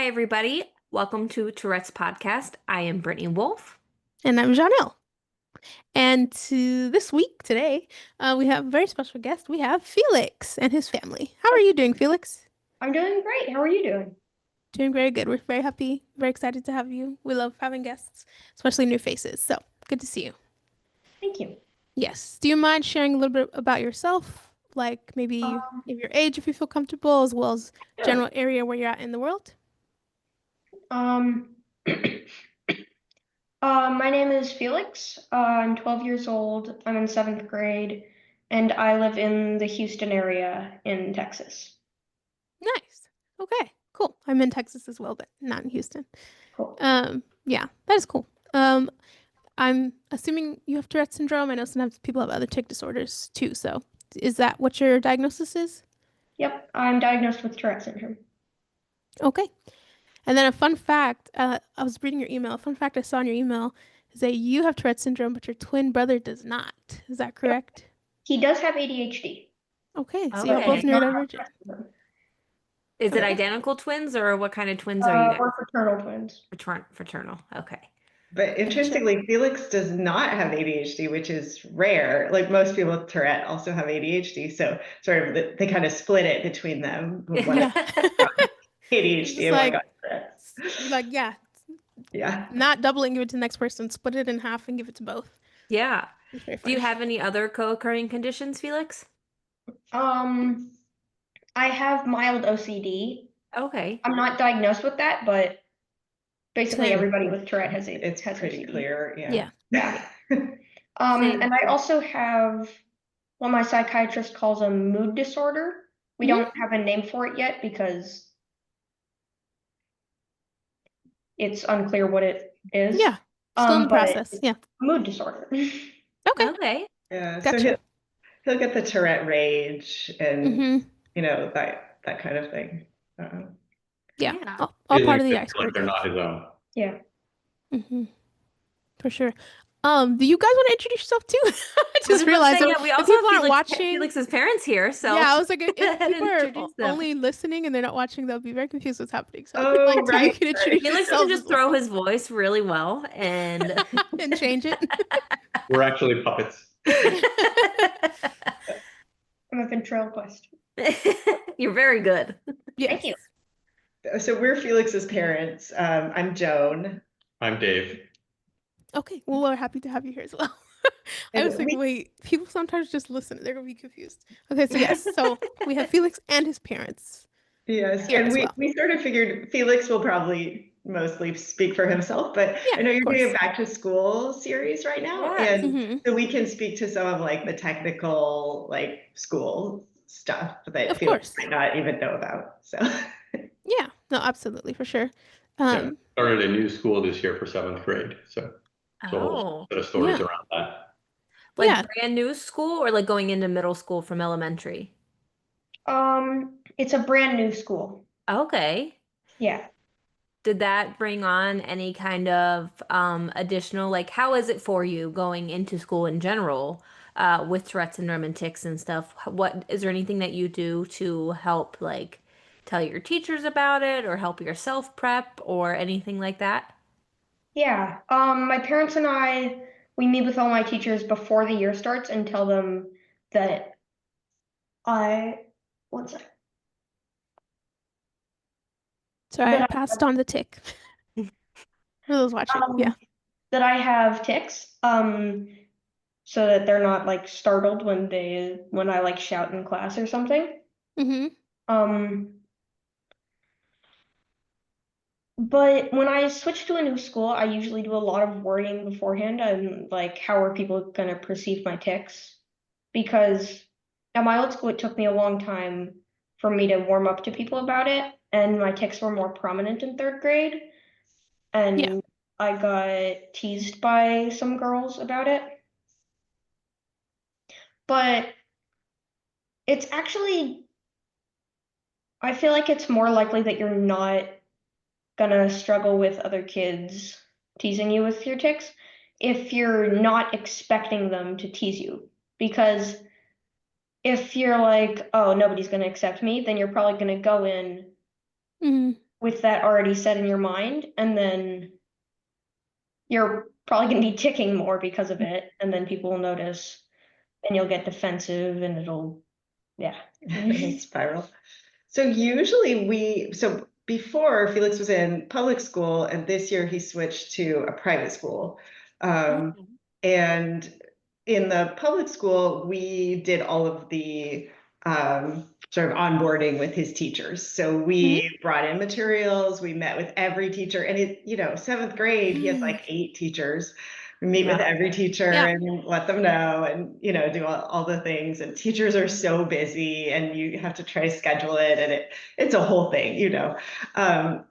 Hi, everybody. Welcome to Tourette's podcast. I am Brittany Wolf. And I'm Janelle. And today, we have a very special guest. We have Felix and his family. How are you doing, Felix? I'm doing great. How are you doing? Doing very good. We're very happy, very excited to have you. We love having guests, especially new faces. So good to see you. Thank you. Yes. Do you mind sharing a little bit about yourself? Like maybe Um, your age, if you feel comfortable, as well as sure. general area where you're at in the world? Um, my name is Felix. I'm 12 years old. I'm in seventh grade, and I live in the Houston area in Texas. Nice. Okay, cool. I'm in Texas as well, but not in Houston. Cool. Yeah, that is cool. I'm assuming you have Tourette syndrome. I know sometimes people have other tic disorders too. So, is that what your diagnosis is? Yep, I'm diagnosed with Tourette syndrome. Okay. And then a fun fact, I was reading your email. A fun fact I saw in your email is that you have Tourette syndrome, but your twin brother does not. Is that Yep. correct? He does have ADHD, Okay, so y'all but he both Okay. does not have neurodivergent. Tourette syndrome. Is it Okay. identical twins or what kind of twins are you guys? We're fraternal twins. Fraternal. Okay. But Gotcha. interestingly, Felix does not have ADHD, which is rare. Like most people with Tourette also have ADHD. So sort of they kind of split it between them. One Yeah. It's ADHD just and one like, got Tourette. you're like, yeah, Yeah. not doubling, give it to the next person, split it in half and give it to both. Yeah. It's very Do you funny. have any other co-occurring conditions, Felix? Um, I have mild OCD. Okay. I'm not diagnosed with that, but basically Same. everybody with Tourette has It's pretty OCD. clear. Yeah. Yeah. Same. And I also have what my psychiatrist calls a mood disorder. We hmm don't have a name for it yet because it's unclear what it is. Yeah. Still in the But process. it's Yeah. a mood disorder. Okay. Okay. Yeah. So Gotcha. he'll get the Tourette rage and hmm that kind of thing. Yeah. Yeah. All part Feelings of the that feel like iceberg they're of. not his own. Yeah. hmm For sure. Do you guys want to introduce yourself too? I I was just about to realized say, so yeah, we if also have people aren't watching, Felix's parents here, so yeah, I was like, go if ahead people and are introduce them. only listening and they're not watching, they'll be very confused what's happening. So if you'd Oh, like to, you right. can introduce Felix can yourselves just as throw well his voice really well and and change it. We're actually puppets. I'm a ventriloquist. You're very good. Thank Yes. you. So we're Felix's parents. I'm Joan. I'm Dave. Okay. Well, we're happy to have you here as well. I was And like, we wait, people sometimes just listen. They're gonna be confused. Okay, so yes, so we have Felix and his parents Yes, here and as we well. we sort of figured Felix will probably mostly speak for himself, but Yeah, I know of you're doing course. a back to school series right now, Yes. and hmm so we can speak to some of like the technical like school stuff that Of Felix course. might not even know about. So Yeah, no, absolutely, for sure. Yeah, Um, started a new school this year for seventh grade. So a whole Oh, set of stories yeah, around that. like yeah. brand new school or like going into middle school from elementary? It's a brand new school. Okay. Yeah. Did that bring on any kind of additional, like, how is it for you going into school in general with Tourette syndrome and tics and stuff? What is there anything that you do to help, like, tell your teachers about it or help yourself prep or anything like that? Yeah. My parents and we meet with all my teachers before the year starts and tell them that I, one sec, Sorry, I that passed on the tick for those watching. Yeah. um that I have tics, so that they're not like startled when I like shout in class or something. hmm Um, but when I switch to a new school, I usually do a lot of worrying beforehand. I'm like, how are people gonna perceive my tics? Because at my old school, it took me a long time for me to warm up to people about it, and my tics were more prominent in third grade, Yeah. and I got teased by some girls about it. But it's actually, I feel like it's more likely that you're not gonna struggle with other kids teasing you with your tics if you're not expecting them to tease you. Because if you're like, oh, nobody's gonna accept me, then you're probably gonna go in hmm with that already set in your mind, and then you're probably going to be ticking more because of it, and then people will notice, and you'll get defensive, and it'll, yeah. Spiral. So usually so before Felix was in public school, and this year he switched to a private school. And in the public school, we did all of the sort of onboarding with his teachers. So we brought in materials, we met with every teacher, and seventh grade, he has like 8 teachers. We meet with every teacher and let them know and, do all the things. And teachers are so busy and you have to try to schedule it. And it's a whole thing, at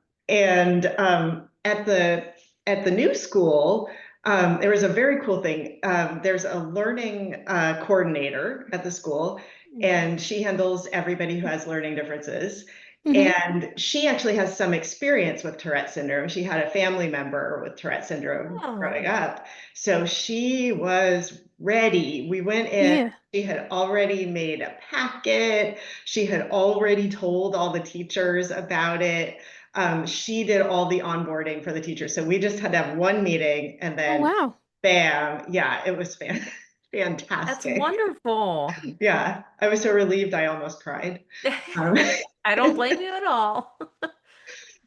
the new school, there was a very cool thing. There's a learning coordinator at the school, and she handles everybody who has learning differences. And she actually has some experience with Tourette syndrome. She had a family member with Tourette syndrome growing up. So she was ready. We went in, she had already made a packet. She had already told all the teachers about it. She did all the onboarding for the teachers. So we just had to have one meeting and then bam. Yeah, it was fantastic. That's wonderful. Yeah, I was so relieved I almost cried. I don't blame you at all.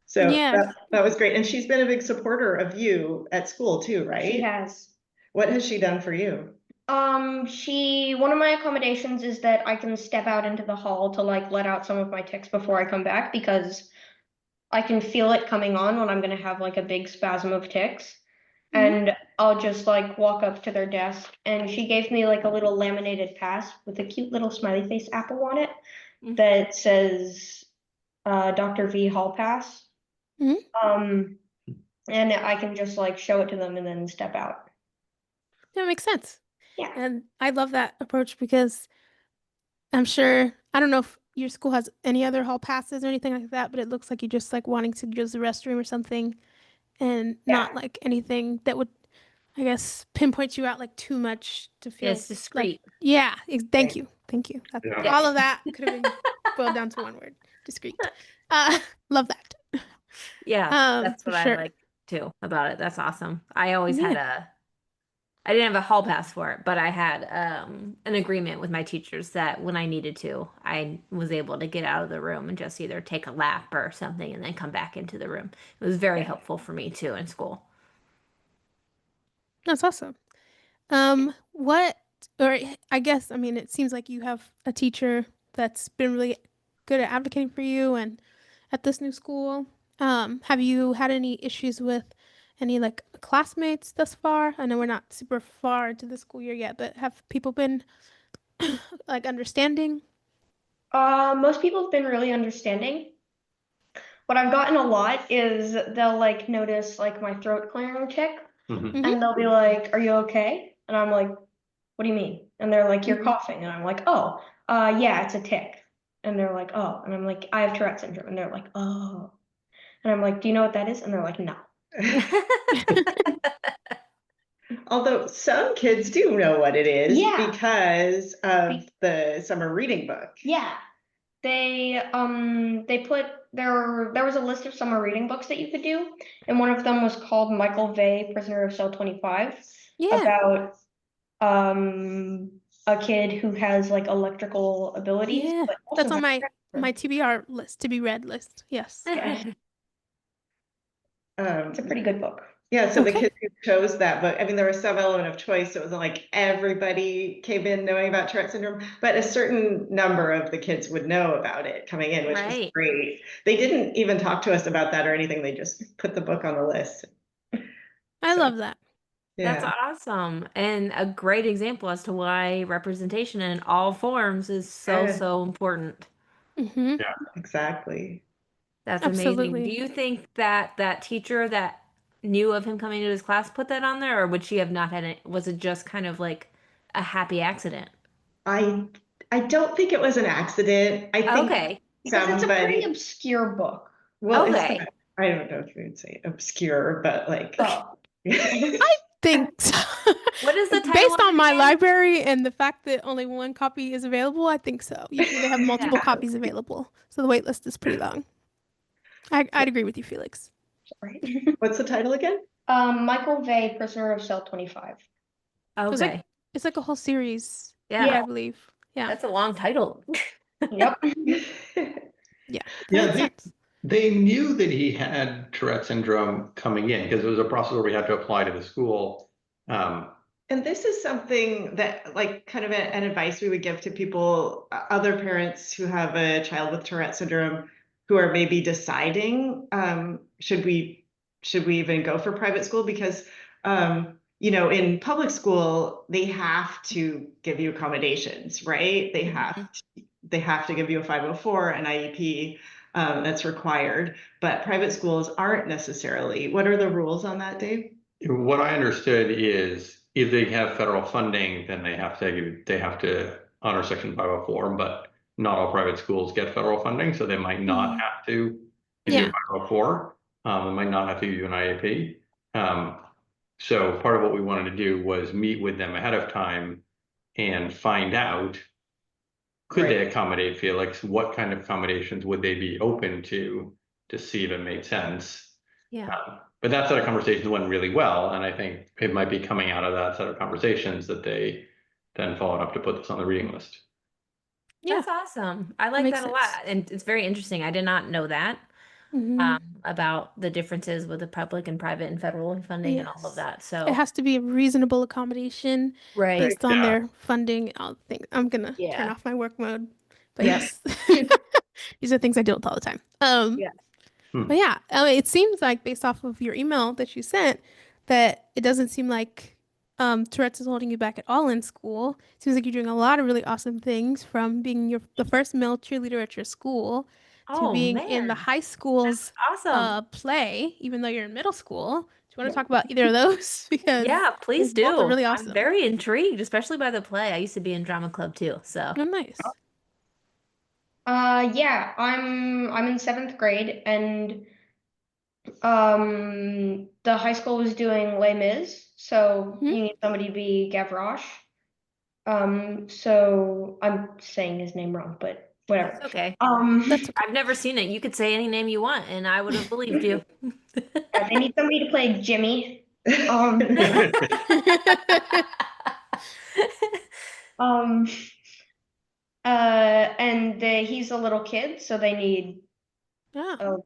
So that was great. And she's been a big supporter of you at school too, right? She has. What has she done for you? One of my accommodations is that I can step out into the hall to like let out some of my tics before I come back, because I can feel it coming on when I'm gonna have like a big spasm of tics. And I'll just like walk up to their desk, and she gave me like a little laminated pass with a cute little smiley face apple on it that says Dr. V Hall Pass. And I can just like show it to them and then step out. That makes sense. Yeah. And I love that approach because I'm sure, I don't know if your school has any other hall passes or anything like that, but it looks like you just like wanting to use the restroom or something, and not like anything that would, I guess, pinpoint you out like too much to feel It's discreet. Like, thank you. All of that could have been boiled down to one word: discreet. Love that. Yeah, that's what sure. I like too about it. That's awesome. I always had I didn't have a hall pass for it, but I had an agreement with my teachers that when I needed to, I was able to get out of the room and just either take a lap or something and then come back into the room. It was very helpful for me too in school. That's awesome. I guess, I mean, it seems like you have a teacher that's been really good at advocating for you and at this new school. Have you had any issues with any like classmates thus far? I know we're not super far into the school year yet, but have people been like understanding? Most people have been really understanding. What I've gotten a lot is they'll like notice like my throat clearing tic, and they'll be like, "Are you okay?" And I'm like, "What do you mean?" And they're like, "You're coughing." And I'm like, "Oh, yeah, it's a tic." And they're like, "Oh." And I'm like, "I have Tourette syndrome." And they're like, "Oh." And I'm like, "Do you know what that is?" And they're like, "No." Although some kids do know what it is because of the summer reading book. Yeah. They put there was a list of summer reading books that you could do, and one of them was called Michael Vey, Prisoner of Cell 25, about a kid who has like electrical abilities. Yeah, but also that's on has my TBR list, to be read list. Yes. it's a pretty good book. Yeah, so the kids who chose that book, I mean, there was some element of choice. So it wasn't like everybody came in knowing about Tourette syndrome, but a certain number of the kids would know about it coming in, which was great. They didn't even talk to us about that or anything. They just put the book on the list. I love that. That's awesome. And a great example as to why representation in all forms is so important. Yeah, exactly. That's amazing. Do you think that that teacher that knew of him coming to his class put that on there, or would she have not had it? Was it just kind of like a happy accident? I don't think it was an accident. I think because it's a pretty obscure book. Well, I don't know if you would say obscure, but like I think so. What is the title? Based on my library and the fact that only one copy is available, I think so. Usually they have multiple copies available, so the wait list is pretty long. I'd agree with you, Felix. Sorry. What's the title again? Michael Vey, Prisoner of Cell 25. Okay. It's like a whole series, Yeah. I believe. Yeah. That's a long title. Yep. Yeah. That Yeah, makes sense. they knew that he had Tourette syndrome coming in because it was a process where we had to apply to the school. And this is something that, like, kind of an advice we would give to people, other parents who have a child with Tourette syndrome, who are maybe deciding, should we even go for private school? Because, you know, in public school, they have to give you accommodations, right? They have to give you a 504, an IEP, that's required. But private schools aren't necessarily. What are the rules on that, Dave? What I understood is if they have federal funding, then they have to honor Section 504, but not all private schools get federal funding, so they might not have to give you Yeah. 504. They might not have to give you an IAP. So part of what we wanted to do was meet with them ahead of time and find out, could they accommodate Felix? What kind of accommodations would they be open to see if it made sense? Yeah. But that set of conversations went really well, and I think it might be coming out of that set of conversations that they then followed up to put this on the reading list. Yeah. That's awesome. I like makes that a lot. sense. And it's very interesting. I did not know that Mhm. about the differences with the public and private and federal funding and all of Yes. that. It So, has to be a reasonable accommodation right. based on Yeah. their funding. I'll think I'm gonna turn Yeah. off my work mode. But Yep. yes, these are things I deal with all the time. Yeah. But yeah, it seems like based off of your email that you sent, that it doesn't seem like Tourette's is holding you back at all in school. It seems like you're doing a lot of really awesome things, from being the first male cheerleader at your school to Oh, being in the man. high school's Awesome. play, even though you're in middle school. Do you want to talk about either of those? Because Yeah, please both are do. really I'm awesome. very intrigued, especially by the play. I used to be in drama club too, so. Oh, nice. Yeah, I'm in 7th grade, and the high school was doing Les Mis, so Mhm. you need somebody to be Gavroche. So I'm saying his name wrong, but whatever. That's okay. That's okay. I've never seen it. You could say any name you want, and I would have believed you. Yeah, they need somebody to play Jimmy. Um, and he's a little kid, so they need Yeah. a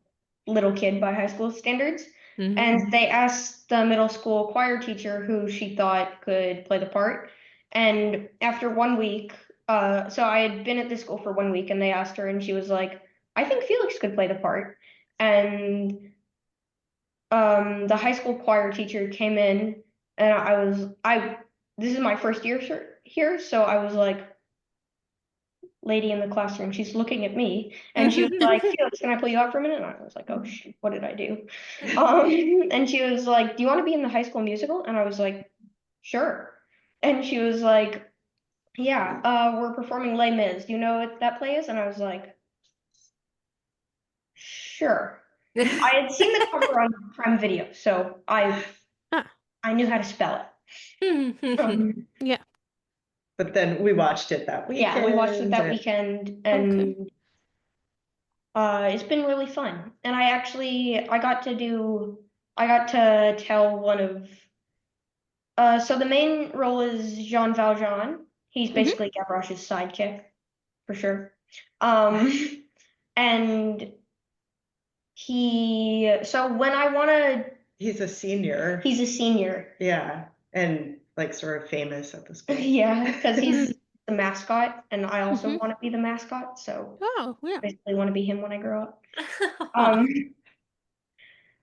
little kid by high school standards. Mhm. And they asked the middle school choir teacher who she thought could play the part. And after 1 week, so I had been at this school for 1 week, and they asked her, and she was like, I think Felix could play the part. And the high school choir teacher came in, and this is my first year here, so I was like, lady in the classroom, she's looking at me, and she was like, Felix, can I pull you out for a minute? And I was like, oh shoot, what did I do? And she was like, do you want to be in the High School Musical? And I was like, sure. And she was like, yeah, we're performing Les Mis. Do you know what that play is? And I was like, sure. I had seen the cover on Prime Video, so I knew how to spell it. Yeah. But then we watched it that weekend. Yeah, we watched it that weekend, and Okay. it's been really fun. And I got to tell one of so the main role is Jean Valjean. He's basically Gavroche's sidekick, for sure. And so when I wanna He's a senior. he's a senior. Yeah, and like sort of famous at the school. Yeah, because he's the mascot, and I also want to be the mascot, so Oh, yeah. basically want to be him when I grow up.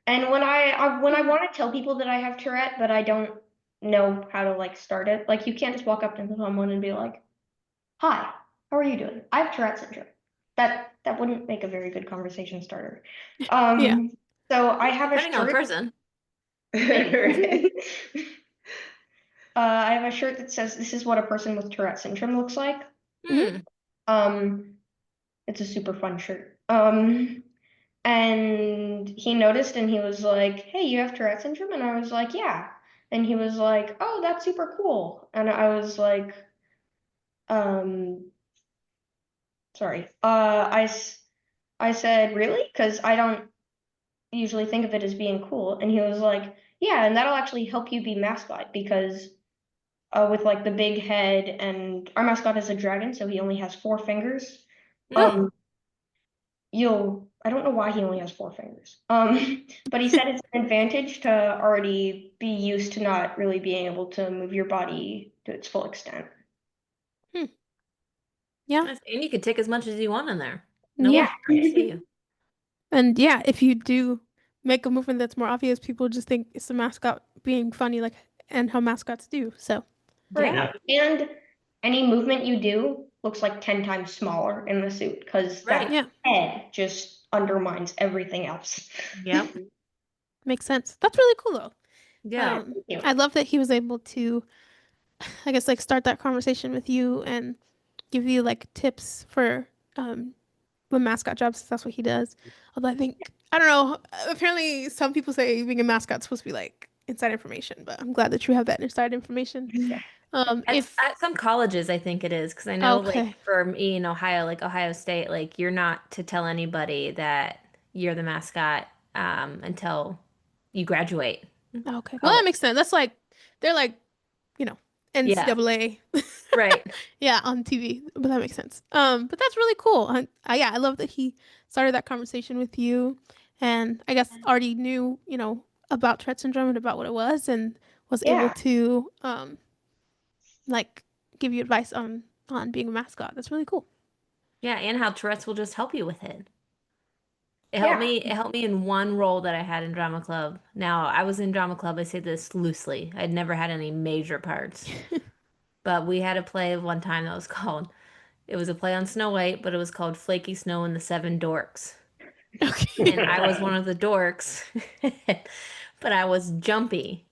And when I want to tell people that I have Tourette, but I don't know how to like start it. Like, you can't just walk up to someone and be like, "Hi, how are you doing? I have Tourette syndrome." That wouldn't make a very good conversation starter. Yeah. So I have a Depending on the shirt. person. Right. I have a shirt that says, "This is what a person with Tourette syndrome looks like." It's a super fun shirt. And he noticed, and he was like, "Hey, you have Tourette syndrome?" And I was like, "Yeah." And he was like, "Oh, that's super cool." And I was like, sorry. I said, "Really?" Because I don't usually think of it as being cool. And he was like, yeah, and that'll actually help you be mascot because with like the big head, and our mascot is a dragon, so he only has 4 fingers. Mm. I don't know why he only has 4 fingers. But he said it's an advantage to already be used to not really being able to move your body to its full extent. Yeah. And you could take as much as you want in there. Yeah. One can see you. And yeah, if you do make a movement that's more obvious, people just think it's the mascot being funny, like, and how mascots do. So, Right. And any movement you do looks like 10 times smaller in the suit because Right. that yeah, head just undermines everything else. Yep. makes sense. That's really cool, though. Yeah. Thank you. I love that he was able to, I guess, like, start that conversation with you and give you like tips for the mascot jobs. That's what he does. Although I don't know. Apparently, some people say being a mascot's supposed to be like inside information, but I'm glad that you have that inside information. Yeah. If At some colleges, I think it is because I know, like, okay, for me in Ohio, like Ohio State, like you're not to tell anybody that you're the mascot until you graduate okay, well that college. makes sense. That's like they're like you know Yeah. NCAA, Right. yeah, on TV, but that makes sense. But that's really cool. Yeah, I love that he started that conversation with you, and I guess already knew about Tourette syndrome and about what it was, and was able Yeah. to like give you advice on being a mascot. That's really cool. Yeah, and how Tourette's will just help you with it. Yeah. It helped me in one role that I had in drama club. Now, I was in drama club, I say this loosely. I'd never had any major parts. But we had a play one time that was called, it was a play on Snow White, but it was called Flaky Snow and the Seven Dorks. Okay. And I was one of the dorks, but I was jumpy.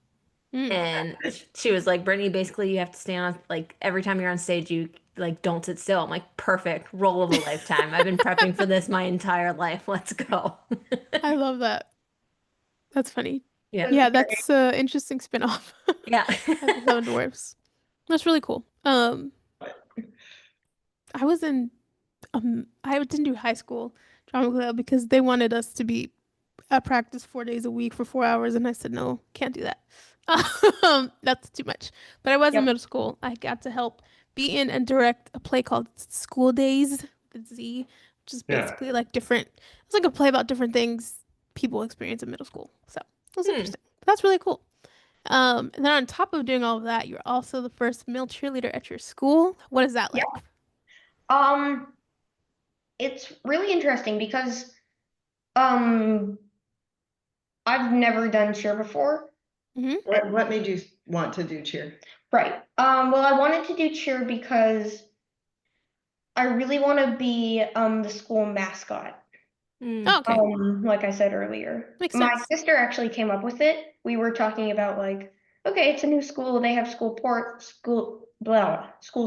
Mm. And she was like, Brittany, basically you have to stay on, like, every time you're on stage, you like don't sit still. I'm like, perfect, role of a lifetime. I've been prepping for this my entire life. Let's go. I love that. That's funny. Yeah. Yeah, that's interesting spin-off. Yeah. Of the Seven Dwarfs. That's really cool. I was in I didn't do high school drama club because they wanted us to be at practice 4 days a week for 4 hours, and I said no, can't do that. That's too much. But I was in Yep. middle school. I got to help be in and direct a play called School Days with Z, which is Yeah. basically like different. It's like a play about different things people experience in middle school. So it was interesting. But that's really cool. And then on top of doing all of that, you're also the first male cheerleader at your school. What is that like? Yeah. It's really interesting because um I've never done cheer before. What made you want to do cheer? Right. Well, I wanted to do cheer because I really want to be the school mascot. Oh, okay. Like I said earlier. Makes My sense. sister actually came up with it. We were talking about like, okay, it's a new school, they have school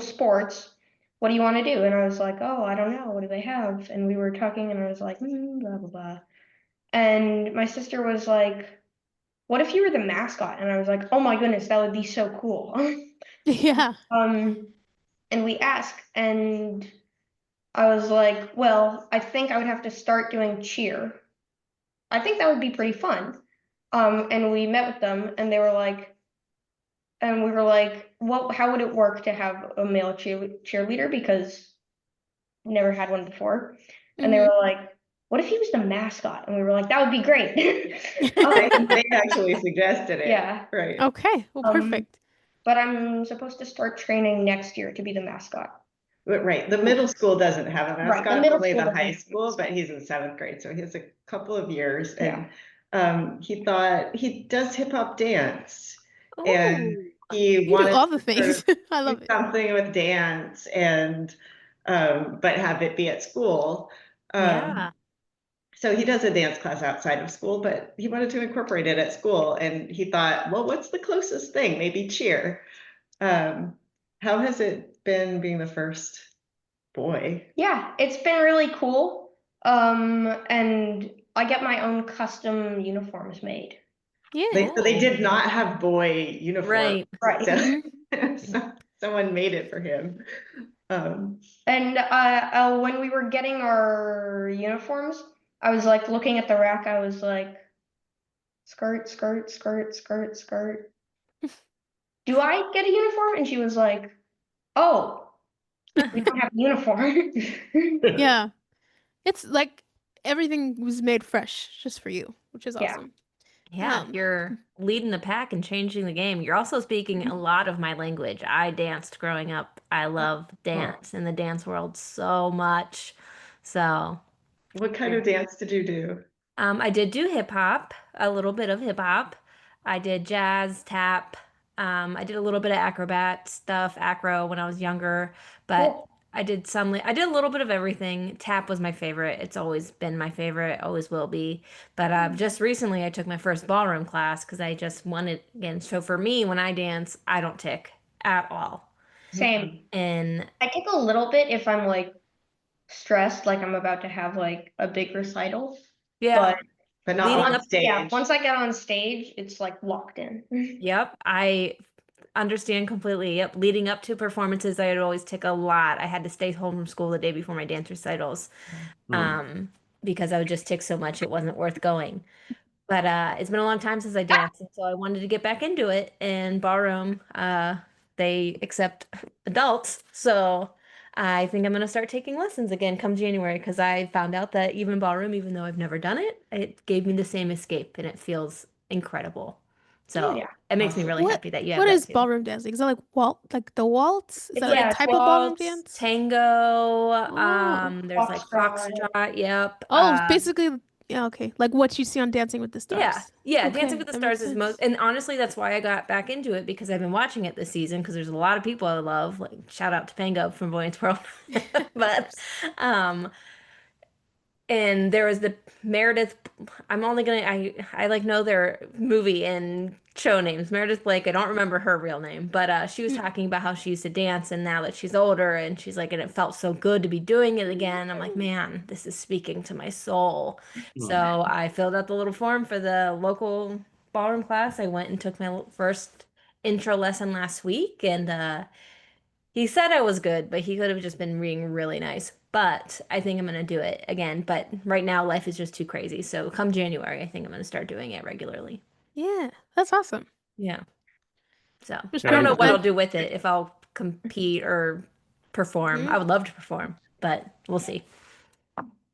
sports. What do you want to do? And I was like, oh, I don't know. What do they have? And we were talking, and I was like, blah blah blah. And my sister was like, what if you were the mascot? And I was like, oh my goodness, that would be so cool. Yeah. And we asked, and I was like, well, I think I would have to start doing cheer. I think that would be pretty fun. And we met with them, and they were like, and we were like, what? How would it work to have a male cheerleader? Because we never had one before. And they Mhm. were like, what if he was the mascot? And we were like, that would be great. They actually suggested it. Yeah. Right. Okay. Well, perfect. But I'm supposed to start training next year to be the mascot. Right. The middle school doesn't have a Right, the mascot, middle only school the doesn't high have a school, but he's in 7th grade, so he has a couple of years. Yeah. And he thought he does hip hop dance, and Oh, he You do wanted all the to sort things. of I do love it. something with dance and but have it be at school. yeah. So he does a dance class outside of school, but he wanted to incorporate it at school, and he thought, well, what's the closest thing? Maybe cheer. How has it been being the first boy? Yeah, it's been really cool. And I get my own custom uniforms made. Yeah. So they did not have boy uniform. Right. Right. So someone made it for him. And when we were getting our uniforms, I was like looking at the rack. I was like, skirt, skirt, skirt, skirt, skirt. Do I get a uniform? And she was like, oh, we don't have a uniform. Yeah. It's like everything was made fresh just for you, which is Yeah. awesome. Yeah, you're leading the pack and changing the game. You're also speaking a lot of my language. I danced growing up. I love dance in the dance world so much. So, What kind of dance did you do? I did do hip hop, a little bit of hip hop. I did jazz, tap. I did a little bit of acrobat stuff, acro when I was younger, but Cool. I did a little bit of everything. Tap was my favorite. It's always been my favorite, always will be. But just recently I took my first ballroom class because I just wanted again. So for me, when I dance, I don't tick at all. Same. And I take a little bit if I'm like stressed, like I'm about to have like a big recital. yeah, But But not leading on up, stage. once I get on stage, it's like locked in. yep, I understand completely. Yep. Leading up to performances, I would always tick a lot. I had to stay home from school the day before my dance recitals, Hmm. um, because I would just tick so much it wasn't worth going. But it's been a long time since I danced, and so I wanted to get back into it. And ballroom, they accept adults, so I think I'm gonna start taking lessons again come January because I found out that even ballroom, even though I've never done it, it gave me the same escape, and it feels incredible. Yeah. So Yeah. it makes me Awesome. really What happy that you have what that is too. ballroom dancing? Is that like like the waltz? Is It's that like a like Yeah, type of ballroom waltz, dance? tango, Oh. there's like foxtrot. foxtrot, yep. Oh, basically, yeah, okay. Like what you see on Dancing with the Yeah, Stars. yeah, Dancing Okay, with the that makes Stars is most, sense. and honestly, that's why I got back into it because I've been watching it this season because there's a lot of people I love, like shout out to Pango from Boy World. Of But course. um and there was the Meredith. I'm only gonna. I like know their movie and show names. Meredith Blake. I don't remember her real name, but she was Mm. talking about how she used to dance, and now that she's older, and she's like, and it felt so good to be doing it again. I'm like, man, this is speaking to my soul. Hmm. So I filled out the little form for the local ballroom class. I went and took my first intro lesson last week, and he said I was good, but he could have just been being really nice. But I think I'm gonna do it again. But right now, life is just too crazy. So come January, I think I'm gonna start doing it regularly. Yeah, that's awesome. Yeah. So Just I don't bring know what I I'll do with it, if I'll compete or perform. I mm, would love to perform, but we'll see.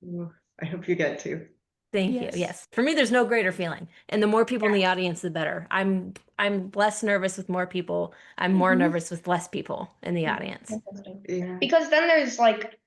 Ooh, I hope you get to. Thank you. yes. Yes. For me, there's no greater feeling. And the more people in Yeah. the audience, the better. I'm less nervous with more people. I'm more Hmm. nervous with less people in the audience. Yeah. Because then there's like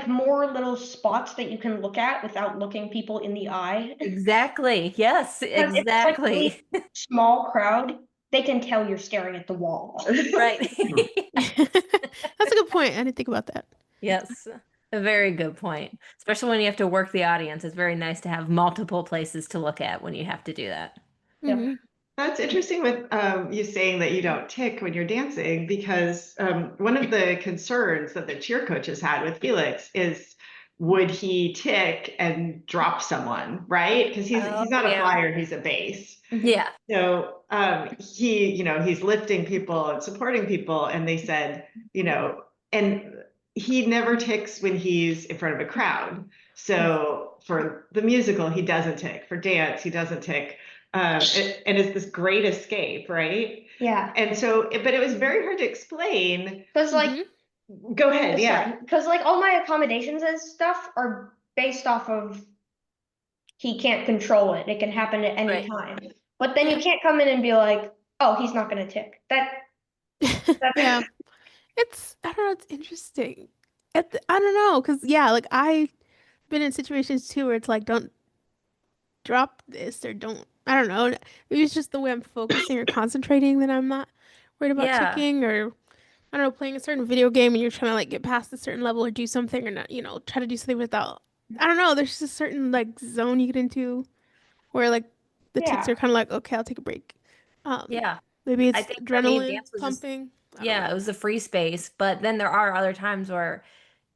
more little spots that you can look at without looking people in the eye. Exactly. Yes, Because if it's like exactly. really small crowd, they can tell you're staring at the wall. Right. Hmm. That's a good point. I didn't think about that. Yes, a very good point. Especially when you have to work the audience. It's very nice to have multiple places to look at when you have to do that. Yep. Hmm. That's interesting with you saying that you don't tick when you're dancing, because one of the concerns that the cheer coaches had with Felix is, would he tick and drop someone, right? Because Oh, he's not a yeah. flyer, he's a base. Mhm. Yeah. So he's lifting people and supporting people, and they said, and he never ticks when he's in front of a crowd. So for the musical, he doesn't tick. For dance, he doesn't tick. And it's this great escape, right? Yeah. And so, but it was very hard to explain. Because Hmm. Go ahead, yeah. because like all my accommodations and stuff are based off of he can't control it. It can happen at any Right. time. But then you Yeah. can't come in and be like, oh, he's not gonna tick. Yeah. That's I don't know, it's interesting. I don't know, because yeah, like I've been in situations too where it's like, don't drop this or don't, I don't know. Maybe it's just the way I'm focusing or concentrating that I'm not worried about Yeah. ticking, or I don't know, playing a certain video game and you're trying to like get past a certain level or do something or not, try to do something without, I don't know, there's just a certain like zone you get into where like the ticks yeah. are kind of like, okay, I'll take a break. Um, Yeah. Maybe I it's think for me, adrenaline dance was just, pumping. I don't yeah, it know. was a free space. But then there are other times where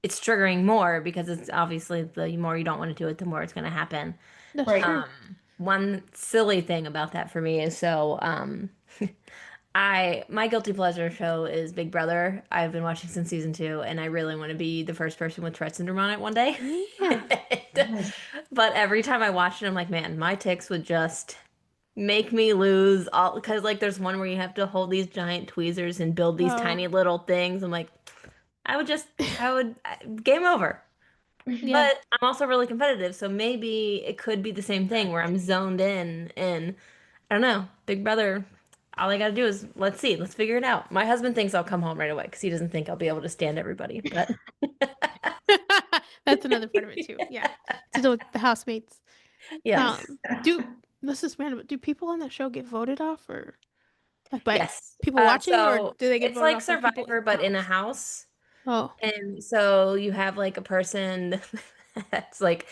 it's triggering more because it's obviously the more you don't want to do it, the more it's going to happen. That's Right. true. One silly thing about that for me is my guilty pleasure show is Big Brother. I've been watching since season 2, and I really want to be the first person with Tourette Syndrome on it one day. Yeah. Yes. But every time I watch it, I'm like, man, my tics would just make me lose all because like there's one where you have to hold these giant tweezers and build these Oh, tiny little things. I'm like, game over. yeah. But I'm also really competitive, so maybe it could be the same thing where I'm zoned in and I don't know, Big Brother. All I gotta do is let's see, let's figure it out. My husband thinks I'll come home right away because he doesn't think I'll be able to stand everybody. But That's another part of it too. Yeah. To do with the housemates. yes, Do this is random, but do people on that show get voted off or like by yes. people watching or So do they get it's voted like off by people in Survivor, the but in a house? house. Oh. And so you have like a person that's like,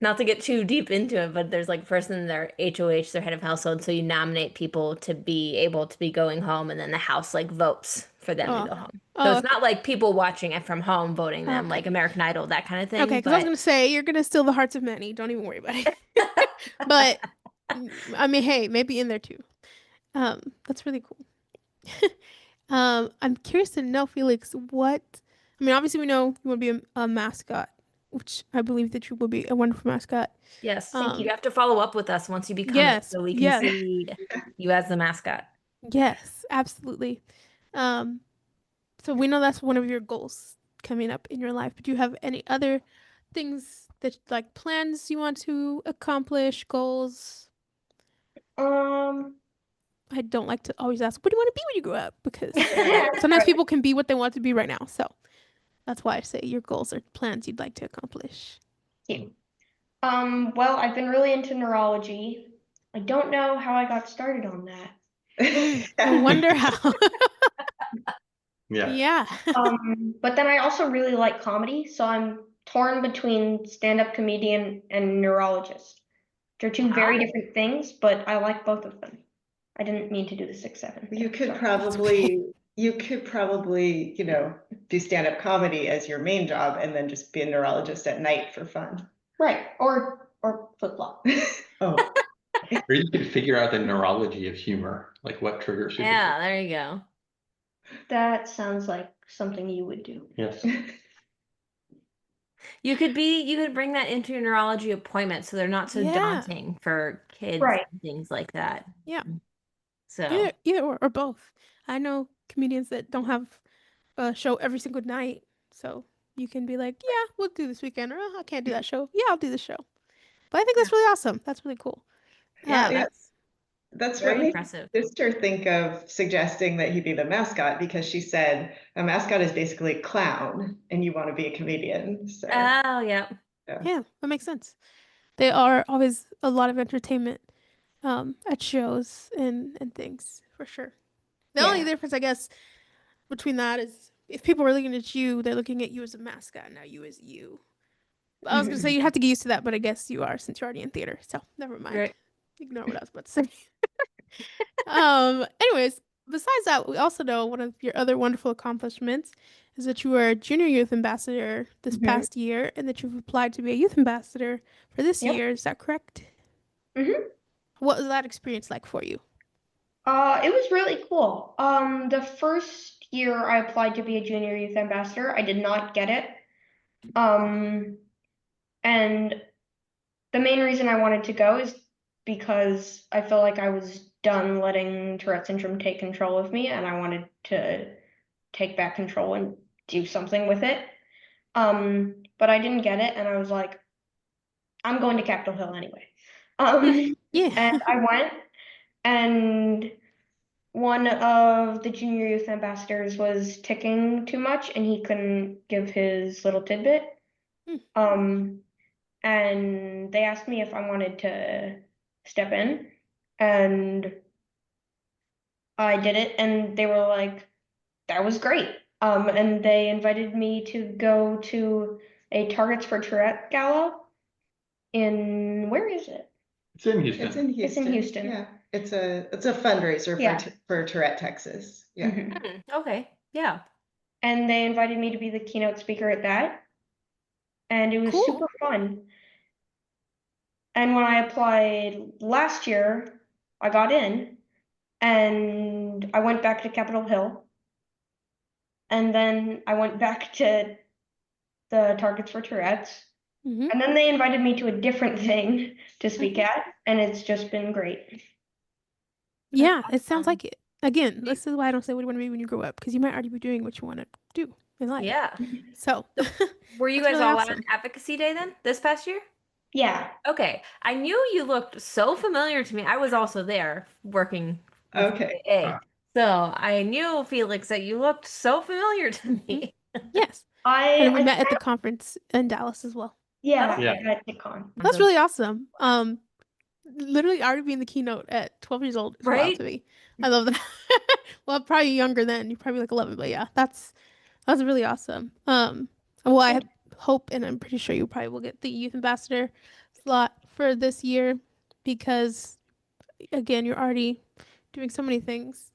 not to get too deep into it, but there's like a person in their HOH, their head of household. So you nominate people to be able to be going home, and then the house like votes for them to Oh. go home. So Oh, it's okay. not like people watching it from home voting them, Okay. like American Idol, that kind of Okay, thing. because I was But gonna say you're gonna steal the hearts of many. Don't even worry about it. But I mean, hey, maybe in there too. That's really cool. I'm curious to know, Felix, what I mean, obviously we know you want to be a mascot, which I believe that you will be a wonderful mascot. yes, Thank you you. have to follow up with us once you become it Yes, so we can yes, see you as the mascot. yes, absolutely. Um, so we know that's one of your goals coming up in your life, but do you have any other things that like plans you want to accomplish, goals? Um, I don't like to always ask, what do you want to be when you grow up? Because sometimes right. people can be what they want to be right now. So that's why I say your goals or plans you'd like to accomplish. Thank you. Well, I've been really into neurology. I don't know how I got started on that. I wonder how. Yeah. Yeah. But then I also really like comedy, so I'm torn between stand-up comedian and neurologist. They're two very Wow. different things, but I like both of them. I didn't mean to do the 6-7 You thing, could sorry. probably, do do stand-up comedy as your main job and then just be a neurologist at night for fun. Right, or flip-flop. Oh, Or you could figure out the neurology of humor, like what triggers people. Yeah, there you go. That sounds like something you would do. Yes. You could bring that into your neurology appointment so they're not so Yeah. daunting for kids Right. and things like that. Yeah. So, Either or both. I know comedians that don't have a show every single night. So you can be like, yeah, we'll do this weekend. Or "Oh, I can't do that show. Yeah, I'll do the show. But I think that's really awesome. That's really cool. yeah, Um, that's what very made impressive. my sister think of suggesting that he be the mascot because she said a mascot is basically a clown and you want to be a comedian. So Oh, yeah. yeah, that makes sense. They are always a lot of entertainment at shows and things for sure. The only Yeah. difference, I guess, between that is if people are looking at you, they're looking at you as a mascot, now you as you. I was gonna say you have to get used to that, but I guess you are since you're already in theater. So never mind. Right. Ignore what I was about to say. Anyways, besides that, we also know one of your other wonderful accomplishments is that you were a junior youth ambassador this Mhm. past year, and that you've applied to be a youth ambassador for this Yep. year. Is that correct? Mhm. What was that experience like for you? It was really cool. The first year I applied to be a junior youth ambassador, I did not get it. And the main reason I wanted to go is because I felt like I was done letting Tourette syndrome take control of me, and I wanted to take back control and do something with it. But I didn't get it, and I was like, I'm going to Capitol Hill anyway. Yeah. And I went, and one of the junior youth ambassadors was ticking too much, and he couldn't give his little tidbit. Hmm. And they asked me if I wanted to step in, and I did it, and they were like, that was great. And they invited me to go to a Targets for Tourette gala in, where is it? It's in Houston. it's in It's in Houston. Houston. Yeah, it's a fundraiser Yeah. for Tourette, Texas. Yeah. Mhm. Okay. Yeah. And they invited me to be the keynote speaker at that, and it was Cool. super fun. And when I applied last year, I got in, and I went back to Capitol Hill, and then I went back to the Targets for Tourette's, Mhm. And then they invited me to a different thing to speak at, and it's just been great. Yeah, it sounds awesome. like it. Again, this is why I don't say what you want to be when you grow up, because you might already be doing what you want to do in life. Yeah. So Were you that's guys really all at awesome. Advocacy Day then this past year? Yeah. Okay. I knew you looked so familiar to me. I was also there working with Okay. A. So I knew, Felix, that you looked so familiar to Mhm. me. Yes. And we met at the conference in Dallas as well. Yeah, Yeah. at TikTok. That's really awesome. Literally already being the keynote at 12 years old is wild to Right? me. I love that. Well, probably younger then. You're probably like 11, but yeah, that's really awesome. Well, I hope, and I'm pretty sure you probably will get the youth ambassador slot for this year because, again, you're already doing so many things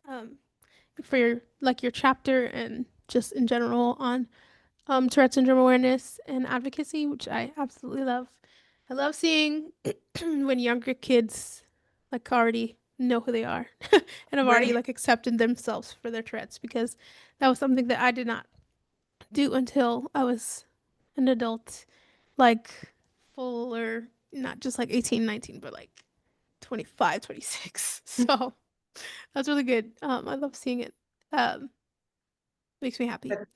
for your chapter and just in general on Tourette syndrome awareness and advocacy, which I absolutely love. I love seeing when younger kids like already know who they are and have already Right. like accepted themselves for their Tourette's, because that was something that I did not do until I was an adult, like fuller, not just like 18, 19, but like 25, 26. So that's really good. I love seeing it. Makes me happy. But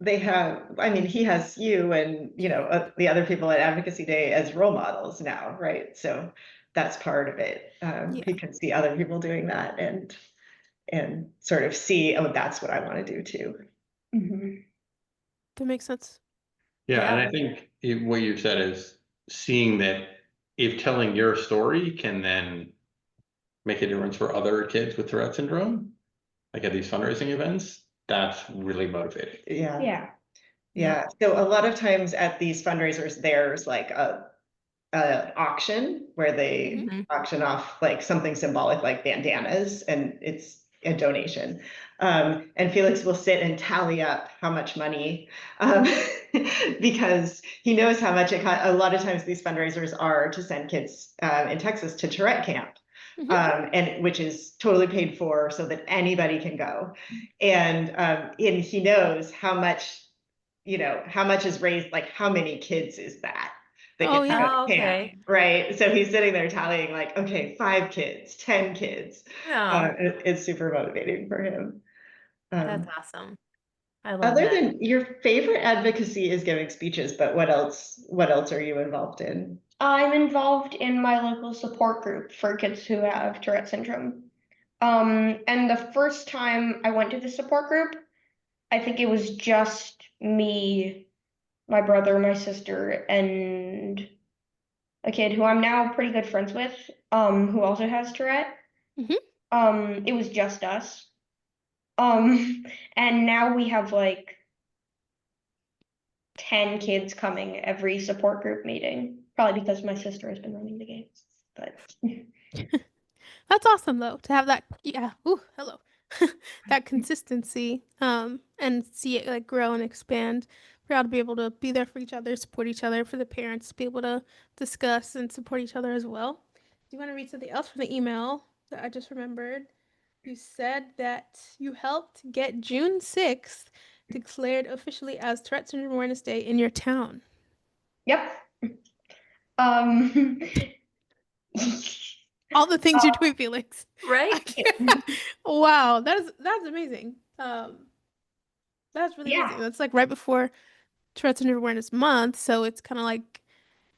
they have, I mean, he has you and, the other people at Advocacy Day as role models now, right? So that's part of it. Yeah, He can see other people doing that and sort of see, oh, that's what I want to do too. Mhm. that makes sense. Yeah, and Yeah. I think what you've said is seeing that if telling your story can then make a difference for other kids with Tourette syndrome, like at these fundraising events, that's really motivating. Yeah. Yeah. Yeah. So a lot of times at these fundraisers, there's like a auction where they Mhm. auction off like something symbolic like bandanas, and it's a donation. And Felix will sit and tally up how much money, because he knows how much a lot of times these fundraisers are to send kids in Texas to Tourette camp. Mhm. And which is totally paid for so that anybody can go. And he knows how much, how much is raised, like how many kids is that Oh get to yeah. go Oh, to camp, okay. right? So he's sitting there tallying like, okay, 5 kids, 10 kids. Yeah. It's super motivating for him. That's Um, awesome. I love Other that. than your favorite advocacy is giving speeches, but what else are you involved in? I'm involved in my local support group for kids who have Tourette syndrome. And the first time I went to the support group, I think it was just me, my brother, my sister, and a kid who I'm now pretty good friends with, who also has Tourette. Mhm. It was just us. And now we have like 10 kids coming every support group meeting, probably because my sister has been running the games. But That's awesome though to have that. Yeah. Ooh, hello. That consistency. And see it like grow and expand. For y'all to be able to be there for each other, support each other, for the parents to be able to discuss and support each other as well. Do you want to read something else from the email that I just remembered? You said that you helped get June 6th declared officially as Tourette Syndrome Awareness Day in your town. yep. Um, All the things you're doing, Felix. Right? I can't. Wow, that's amazing. That's really yeah. amazing. That's like right before Tourette Syndrome Awareness Month, so it's kind of like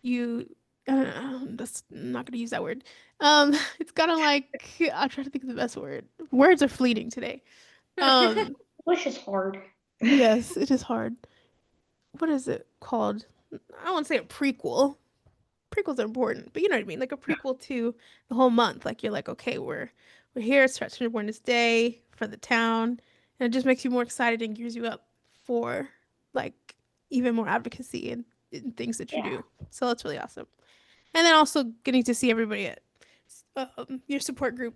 you. I don't know, that's I'm not gonna use that word. It's kind of like I'll try to think of the best word. Words are fleeting today. Um, English is hard. yes, it is hard. What is it called? I don't want to say a prequel. Prequels are important, but you know what I mean, like a prequel to the whole month. Like you're like, okay, we're here, it's Stretch Awareness Day for the town, and it just makes you more excited and gears you up for like even more advocacy and things that you Yeah. do. So that's really awesome. And then also getting to see everybody at your support group.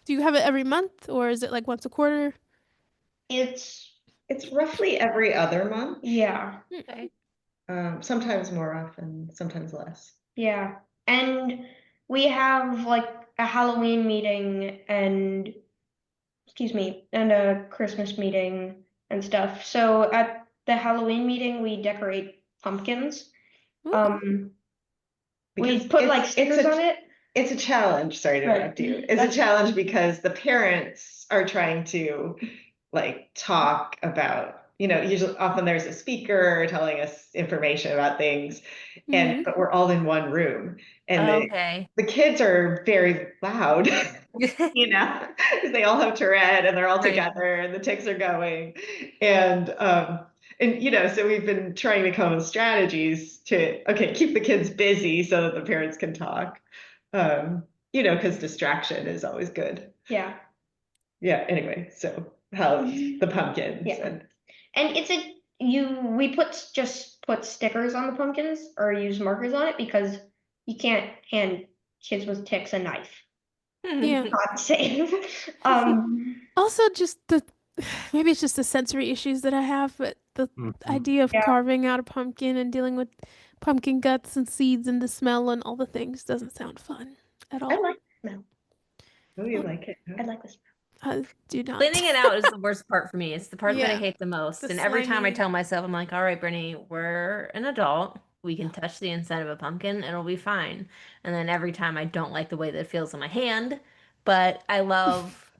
Do you have it every month or is it like once a quarter? It's, It's roughly every other month, yeah. Okay. sometimes more often, sometimes less. Yeah. And we have like a Halloween meeting and, excuse me, and a Christmas meeting and stuff. So at the Halloween meeting, we decorate pumpkins. Ooh. We Because put like stickers on it. It's a challenge. Sorry to Right. interrupt you. It's a challenge because the parents are trying to like talk about, usually often there's a speaker telling us information about things, Mhm. but we're all in one room, and Okay. the kids are very loud, because they all have Tourette and they're all Right. together and the ticks are going, and so we've been trying to come up with strategies to keep the kids busy so that the parents can talk, because distraction is always good. Yeah. Yeah, anyway, so how the pumpkins Yeah. And we just put stickers on the pumpkins or use markers on it because you can't hand kids with ticks a knife. Yeah. Not safe. Also, just maybe it's just the sensory issues that I have, but the Mhm. idea of Yeah. carving out a pumpkin and dealing with pumpkin guts and seeds and the smell and all the things doesn't sound fun at I all. like the smell. Oh, you like it? I like the smell. I do not. Cleaning it out is the worst part for me. It's the part that I Yeah. hate the most. The And every time I slimy. tell myself, I'm like, all right, Brittany, we're an adult. We can touch the inside of a pumpkin. It'll be fine. And then every time I don't like the way that it feels in my hand, but I love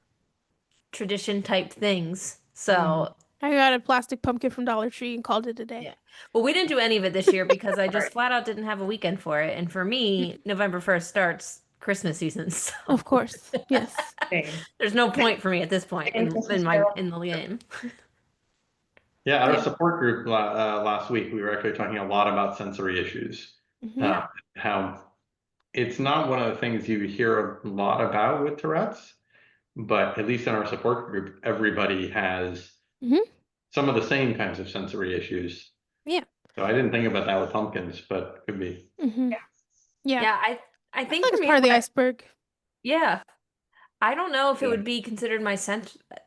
tradition type things. So, I got a plastic pumpkin from Dollar Tree and called it a day. yeah. Well, we didn't do any of it this year because I just Right. flat out didn't have a weekend for it. And for me, November 1st starts Christmas season. So Of course. Yes. Same. there's no point for me at this point And Christmas Carol. in the game. Yeah, at our Yeah. support group last week, we were actually talking a lot about sensory issues. Mhm. How it's not one of the things you hear a lot about with Tourette's, but at least in our support group, everybody has Mhm. some of the same kinds of sensory issues. Yeah. So I didn't think about that with pumpkins, but could be. Mhm. Yeah. Yeah, I I feel think like for it's me part of the what iceberg. yeah, I don't know if it Yeah. would be considered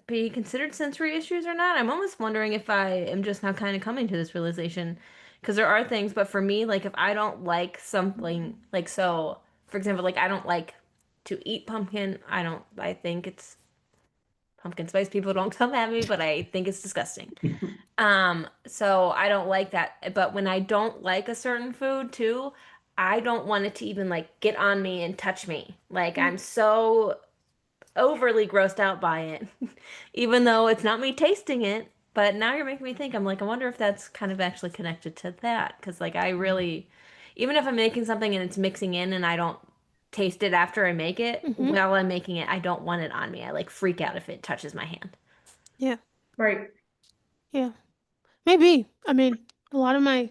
be considered sensory issues or not. I'm almost wondering if I am just now kind of coming to this realization because there are things, but for me, like if I don't like something, like so, for example, like I don't like to eat pumpkin. I think it's pumpkin spice. People don't come at me, but I think it's disgusting. So I don't like that. But when I don't like a certain food too, I don't want it to even like get on me and touch me. Like Mm. I'm so overly grossed out by it, even though it's not me tasting it. But now you're making me think. I'm like, I wonder if that's kind of actually connected to that. Because like I really, even if I'm making something and it's mixing in and I don't taste it after I make it, Mhm. while I'm making it, I don't want it on me. I like freak out if it touches my hand. Yeah. Right. Yeah. Maybe. I mean, a lot of my,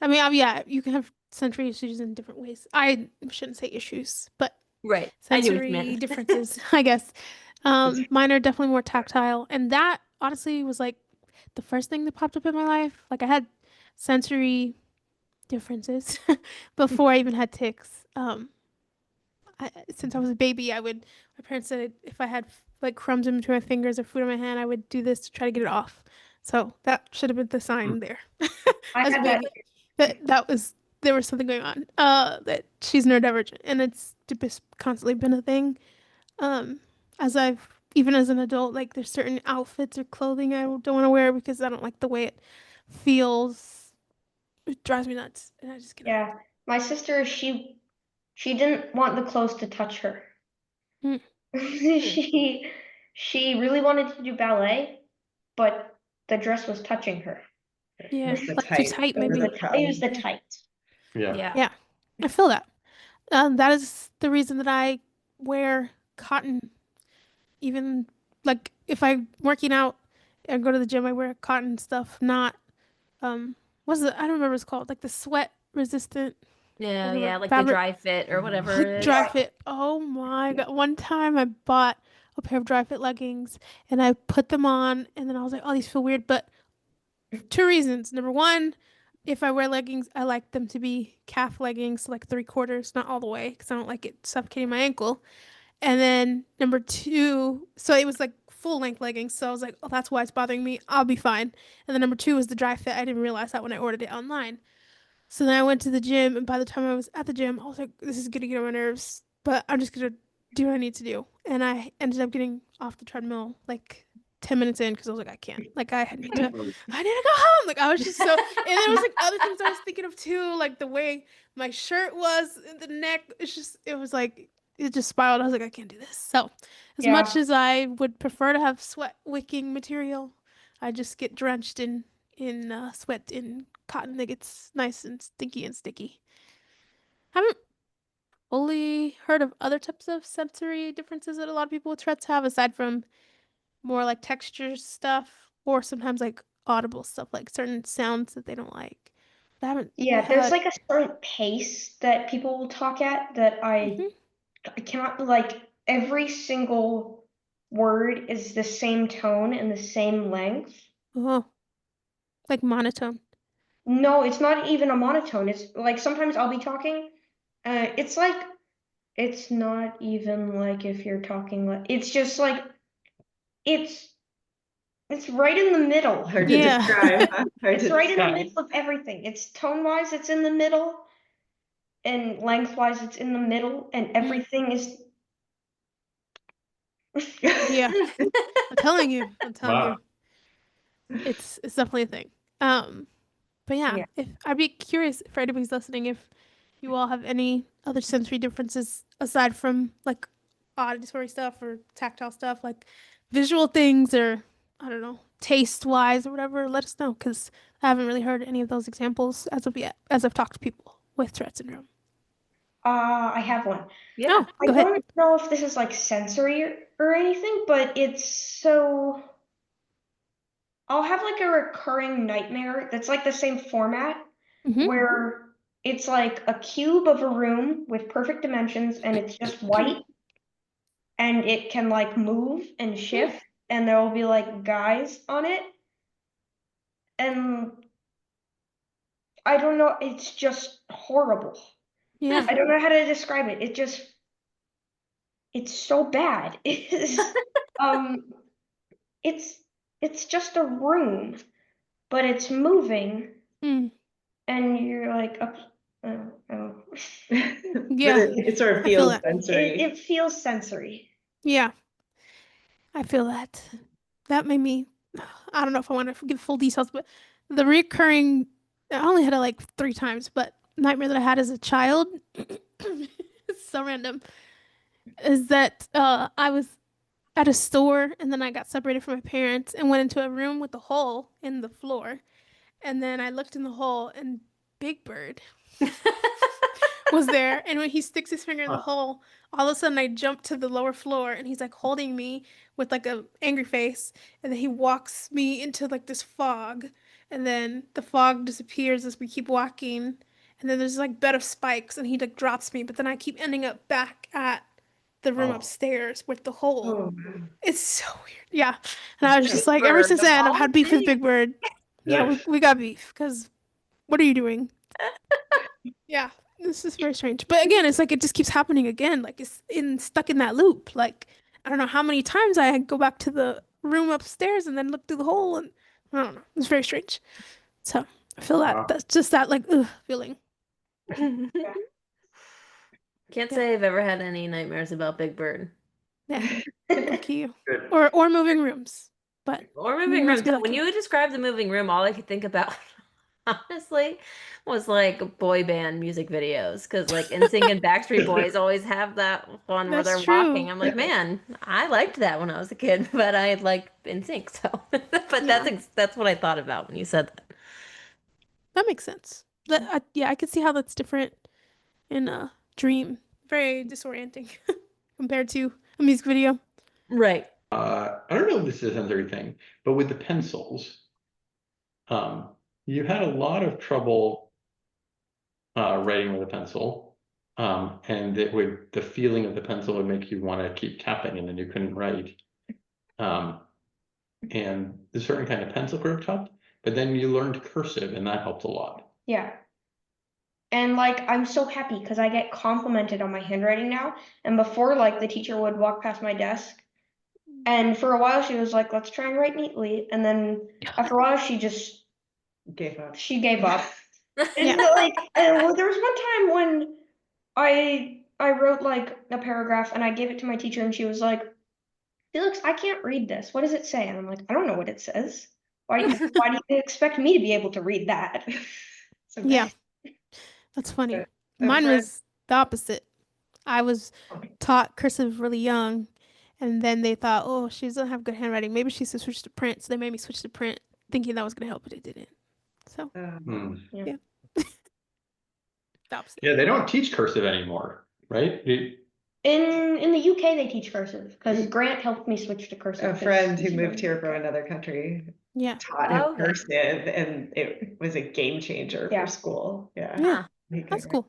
yeah, you can have sensory issues in different ways. I shouldn't say issues, but Right. I knew what you sensory meant. differences, I guess. Mine are definitely more tactile, and that honestly was like the first thing that popped up in my life. Like I had sensory differences before I even had ticks. Since I was a baby, my parents said if I had like crumbs in between my fingers or food on my hand, I would do this to try to get it off. So that should have been the sign there. I As a had that. baby, there was something going on. That she's neurodivergent, and it's just constantly been a thing. Um, as even as an adult, like there's certain outfits or clothing I don't want to wear because I don't like the way it feels. It drives me nuts, and I just cannot. Yeah. My sister, she didn't want the clothes to touch her. Mm. She she really wanted to do ballet, but the dress was touching her. Yeah, It's the like too tight tight, It was maybe. over the the it cup. was the Yeah. tight. Yeah. Yeah. Yeah, I feel that. That is the reason that I wear cotton. Even like if I'm working out and go to the gym, I wear cotton stuff, not what's it? I don't remember what it's called. Like the sweat resistant, Yeah, whatever yeah, like the fabric. dry fit or whatever it Dry is. fit. Oh my God. One time I bought a pair of dry fit leggings and I put them on and then I was like, oh, these feel weird. But two reasons. Number one, if I wear leggings, I like them to be calf leggings, like 3/4, not all the way, because I don't like it suffocating my ankle. And then number two, so it was like full length leggings. So I was like, oh, that's why it's bothering me. I'll be fine. And then number two was the dry fit. I didn't realize that when I ordered it online. So then I went to the gym, and by the time I was at the gym, I was like, this is gonna get on my nerves, but I'm just gonna do what I need to do. And I ended up getting off the treadmill like 10 minutes in because I was like, I can't. Like I need to go home. Like I was just so, and there was like other things I was thinking of too, like the way my shirt was in the neck. It was like, it just spiraled. I was like, I can't do this. So as much Yeah. as I would prefer to have sweat wicking material, I just get drenched in sweat in cotton that gets nice and stinky and sticky. Haven't fully heard of other types of sensory differences that a lot of people with Tourette's have, aside from more like texture stuff, or sometimes like audible stuff, like certain sounds that they don't like. But I haven't Yeah, there's had. like a certain pace that people will talk at that I cannot, like, every single word is the same tone and the same length. Oh, like monotone. No, it's not even a monotone. It's like sometimes I'll be talking, it's like it's not even like if you're talking like it's just like it's it's right in the middle. Hard to Yeah. describe, huh? Hard It's to right in the describe. middle of everything. It's tone-wise, it's in the middle, and lengthwise, it's in the middle, and everything is Yeah. I'm telling you. I'm telling Wow. you. It's definitely a thing. But yeah, Yeah. if I'd be curious for anybody's listening if you all have any other sensory differences aside from like auditory stuff or tactile stuff, like visual things or I don't know, taste wise or whatever, let us know because I haven't really heard any of those examples as of yet, as I've talked to people with Tourette syndrome. I have one. Yeah. Oh, I go ahead. don't know if this is like sensory or anything, but it's so I'll have like a recurring nightmare that's like the same format Mm-hmm. where it's like a cube of a room with perfect dimensions and it's just white and it can like move and shift and there will be like guys on it and I don't know, it's just horrible. Yeah. I don't know how to describe it. It's so bad. Um it's it's just a room, but it's moving Mm. and you're like up oh. But Yeah. it sort of I feel feels that. sensory. It feels sensory. Yeah. I feel that. That made me, I don't know if I want to give full details, but the recurring, I only had it like 3 times, but nightmare that I had as a child, it's so random, is that I was at a store and then I got separated from my parents and went into a room with a hole in the floor. And then I looked in the hole and Big Bird was there. And when he sticks his finger in the hole, all of a sudden I jump to the lower floor and he's like holding me with like a angry face. And then he walks me into like this fog. And then the fog disappears as we keep walking. And then there's like bed of spikes and he like drops me. But then I keep ending up back at the room Oh. upstairs with the hole. Oh, It's so weird. Yeah. And I was just Big like, ever Bird since of then, I've all had beef with things. Big Bird. Yeah, Yes. we got beef because what are you doing? Yeah, this is very strange. But again, it's like it just keeps happening again. Like it's stuck in that loop. Like I don't know how many times I go back to the room upstairs and then look through the hole and I don't know. It's very strange. So I feel that Wow. that's just that like ugh feeling. Can't Yeah. say I've ever had any nightmares about Big Bird. Yeah. Lucky you. Good. Or moving rooms. But Or you moving must rooms. be When lucky. you described the moving room, all I could think about, honestly, was like boy band music videos. Because like NSYNC and Backstreet Boys always have that one where That's they're true. walking. I'm like, man, I liked that when I was a kid, but I like NSYNC. So, but Yeah. that's what I thought about when you said that. That makes sense. Yeah, I could see how that's different in a dream. Very disorienting compared to a music video. Right. I don't know if this is a sensory thing, but with the pencils, you had a lot of trouble writing with a pencil. And the feeling of the pencil would make you want to keep tapping and then you couldn't write. And the certain kind of pencil grip helped, but then you learned cursive and that helped a lot. Yeah. And like I'm so happy because I get complimented on my handwriting now. And before, like the teacher would walk past my desk, and for a while she was like, "Let's try and write neatly." And then after a while, she Gave up. gave up. Yeah. And like, well, there was one time when I wrote like a paragraph and I gave it to my teacher, and she was like, Felix, I can't read this. What does it say? And I'm like, I don't know what it says. Why do you expect me to be able to read that? So Yeah, that's funny. a Mine friend, was the opposite. I was taught cursive really young, and then they thought, oh, she doesn't have good handwriting. Maybe she should switch to print. So they made me switch to print, thinking that was going to help, but it didn't. So, Hmm. yeah, the opposite. Yeah, they don't teach cursive anymore, right? In the UK, they teach cursive because Grant helped me switch to cursive. a 'cause friend who he's moved from here the from UK. another country Yeah. taught him Okay. cursive, and it was a game changer Yeah. for school. Yeah. Yeah, He that's could- cool.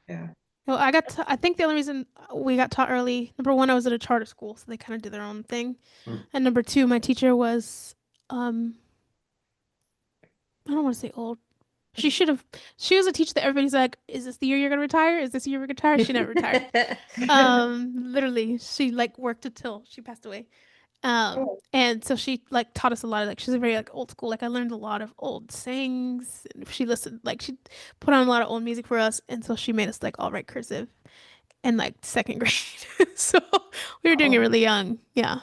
Yeah. Well, I think the only reason we got taught early, number one, I was at a charter school, so they kind of did their own thing. Hmm. And number two, my teacher was, I don't want to say old. She was a teacher that everybody's like, is this the year you're gonna retire? Is this the year you're gonna retire? She never retired. Literally, she like worked until she passed away. Oh. And so she like taught us a lot of like she's a very like old school. Like I learned a lot of old sayings. And she listened like she put on a lot of old music for us, and so she made us like all write cursive in like second grade. So we were doing it Oh. really young. Yeah.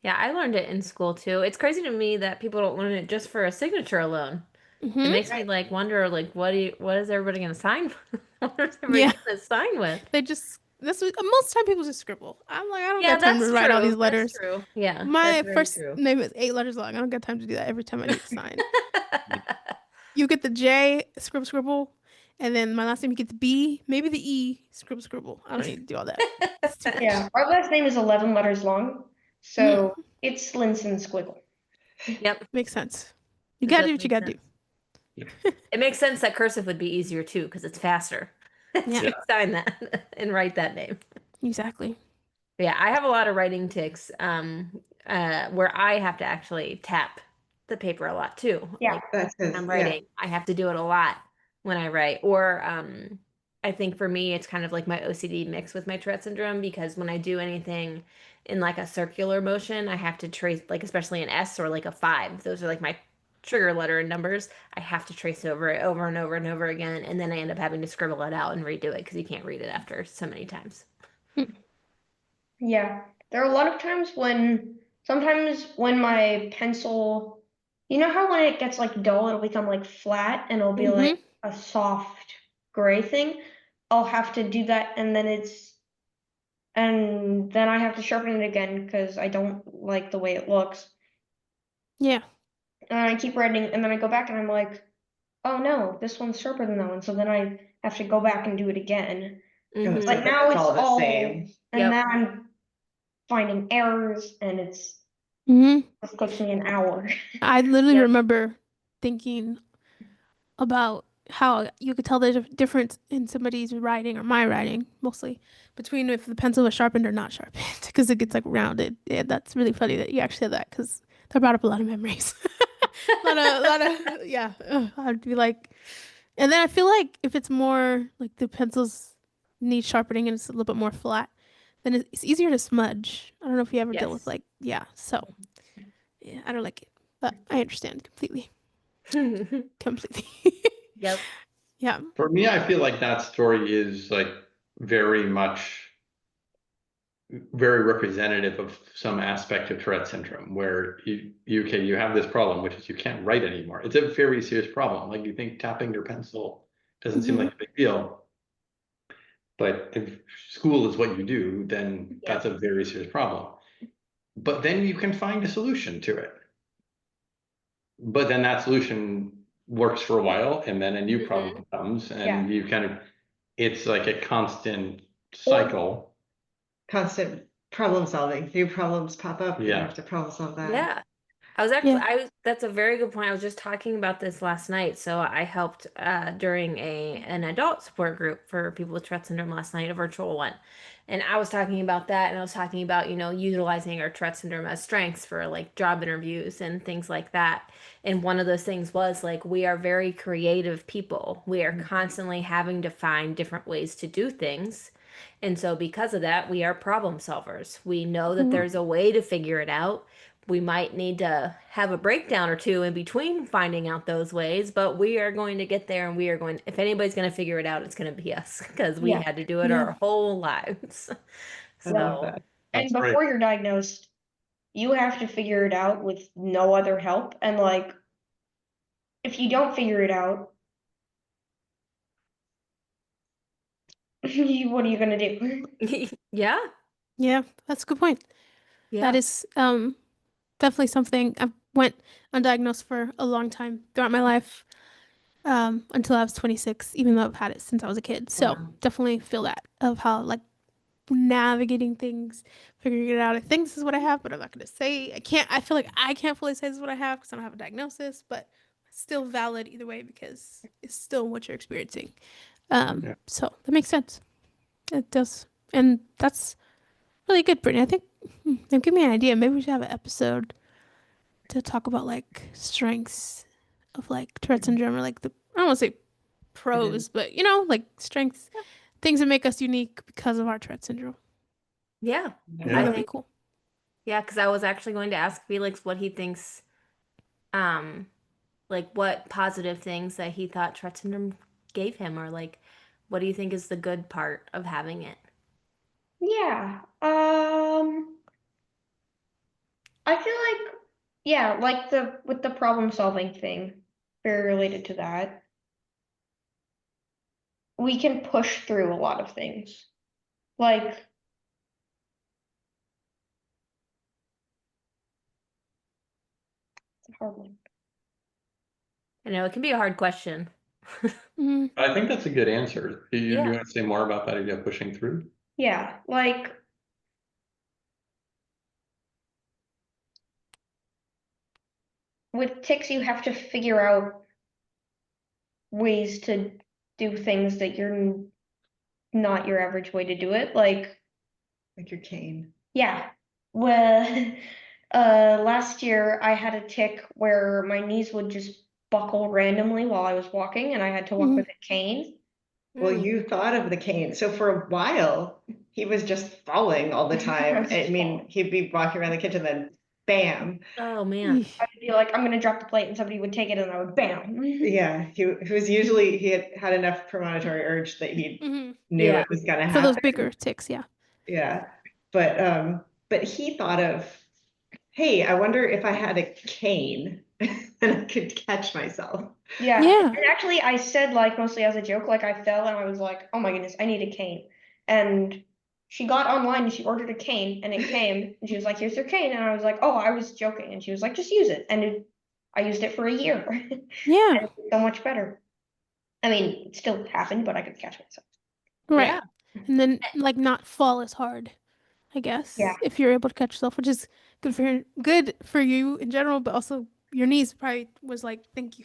Yeah, I learned it in school too. It's crazy to me that people don't learn it just for a signature alone. It Hmm. makes me like wonder like what is everybody gonna sign? What is Yeah. everybody gonna sign with? They just this was most time people just scribble. I'm like I don't Yeah, got time to that's write all true. these That's letters. true. Yeah, that's My very first true. name is 8 letters long. I don't got time to do that every time I need to sign. You get the J, scribble, scribble, and then my last name you get the B, maybe the E, scribble, scribble. I don't need to do all that. It's too much. Yeah, our last name is 11 letters long, so Mm, it's Linson Squiggle. Yep, makes sense. You it gotta does do what you make gotta sense. It makes sense that cursive would be easier too, because it's faster Yeah. to sign that and write that name. do. Exactly. Yeah, I have a lot of writing tics, where I have to actually tap the paper a lot too. Yeah. Like That's when his, I'm yeah. writing, I have to do it a lot when I write. Or I think for me, it's kind of like my OCD mixed with my Tourette syndrome because when I do anything in like a circular motion, I have to trace, like especially an S or like a five. Those are like my trigger letter and numbers. I have to trace over it over and over and over again, and then I end up having to scribble it out and redo it because you can't read it after so many times. Yeah, there are a lot of times sometimes when my pencil, you know how when it gets like dull, it'll become like flat and it'll be Mm-hmm. like a soft gray thing. I'll have to do that and then I have to sharpen it again because I don't like the way it looks. Yeah. And I keep writing and then I go back and I'm like, oh no, this one's sharper than that one. So then I have to go back and do it again. Mhm. But now It's it's all the all, same. and Yep. then I'm finding errors and it Mm-hmm. takes me an hour. I literally Yep. remember thinking about how you could tell the difference in somebody's writing or my writing mostly between if the pencil was sharpened or not sharpened because it gets like rounded. Yeah, that's really funny that you actually said that because that brought up a lot of memories. A lot of, yeah. I'd be like, and then I feel like if it's more like the pencils need sharpening and it's a little bit more flat, then it's easier to smudge. I don't know if you ever deal with Yes. like, yeah. So yeah, I don't like it, but I understand completely, completely. Yep. Yeah. For me, I feel like that story is like very much very representative of some aspect of Tourette syndrome where you have this problem, which is you can't write anymore. It's a very serious problem. Like you think tapping your pencil doesn't seem Mhm. like a big deal. But if school is what you do, then that's a very serious problem. But then you can find a solution to it. But then that solution works for a while and then a new problem comes and you kind of, it's like a constant cycle. Constant problem solving. New problems pop up. You Yeah. have to problem solve that. Yeah. Yeah. That's a very good point. I was just talking about this last night. So I helped during an adult support group for people with Tourette syndrome last night, a virtual one. And I was talking about that and I was talking about, utilizing our Tourette syndrome as strengths for like job interviews and things like that. And one of those things was like we are very creative people. We are constantly having to find different ways to do things. And so because of that, we are problem solvers. We know that Mhm. there's a way to figure it out. We might need to have a breakdown or two in between finding out those ways, but we are going to get there and we are going, if anybody's going to figure it out, it's going to be us because we Yeah. had to do it Yeah. our whole lives. I love So, that. And That's great. before you're diagnosed, you have to figure it out with no other help. And like, if you don't figure it out, what are you gonna do? Yeah. Yeah, that's a good point. Yeah. That is definitely something. I went undiagnosed for a long time throughout my life, until I was 26, even though I've had it since I was a kid. So Wow. definitely feel that of how like navigating things, figuring it out. I think this is what I have, but I'm not going to say. I feel like I can't fully say this is what I have because I don't have a diagnosis, but it's still valid either way because it's still what you're experiencing. Yeah. So that makes sense. It does. And that's really good, Brittany. I think, give me an idea. Maybe we should have an episode to talk about like strengths of like Tourette syndrome, or like I don't want to say pros, but like strengths, things that make us unique because of our Tourette syndrome. Yeah. I think Yeah. that'd be think- cool. Yeah, because I was actually going to ask Felix what he thinks, like what positive things that he thought Tourette syndrome gave him, or like, what do you think is the good part of having it? Yeah. I feel like, yeah, like with the problem solving thing, very related to that. We can push through a lot of things. Like, it's a hard one. I know it can be a hard question. Hmm. I think that's a good answer. You Yeah. want to say more about that idea of pushing through? Yeah, like with ticks, you have to figure out ways to do things that you're not your average way to do it. Like, Your cane. yeah, well, last year I had a tick where my knees would just buckle randomly while I was walking, and I had to walk with a cane. Well, Mm. you thought of the cane. So for a while, he was just falling all the time. Just I mean, falling. he'd be walking around the kitchen, then bam. Oh man. I'd be like, I'm gonna drop the plate, and somebody would take it, and I would bam. Yeah, he was usually, he had enough premonitory urge that he Hmm. knew Yeah. it was gonna For those happen. bigger ticks, yeah. Yeah. But he thought of, hey, I wonder if I had a cane and I could catch myself. Yeah, Yeah. and actually, I said like mostly as a joke, like I fell and I was like, oh my goodness, I need a cane. And she got online and she ordered a cane and it came and she was like, here's your cane. And I was like, oh, I was joking. And she was like, just use it. And I used it for a year. And Yeah. it was so much better. I mean, it still happened, but I could catch myself. Right. Yeah. And then like not fall as hard, I guess, Yeah. if you're able to catch yourself, which is good for you in general, but also your knees probably was like, thank you.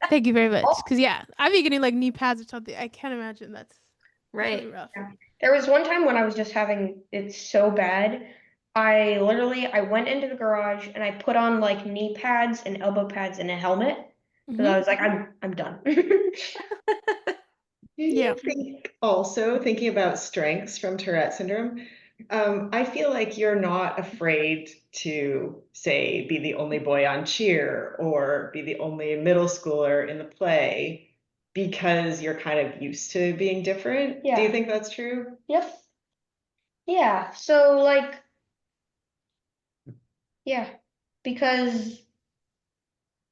Thank you very much. Because yeah, I'd be getting like knee pads or something. I can't imagine that's really Right. rough. Yeah. There was one time when I was just having it so bad. I went into the garage and I put on like knee pads and elbow pads and a helmet because I Hmm. was like, I'm done. Do you Yeah. think also thinking about strengths from Tourette syndrome, I feel like you're not afraid to say be the only boy on cheer or be the only middle schooler in the play because you're kind of used to being different. Do you Yeah. think that's true? Yep. Yeah. So like, yeah, because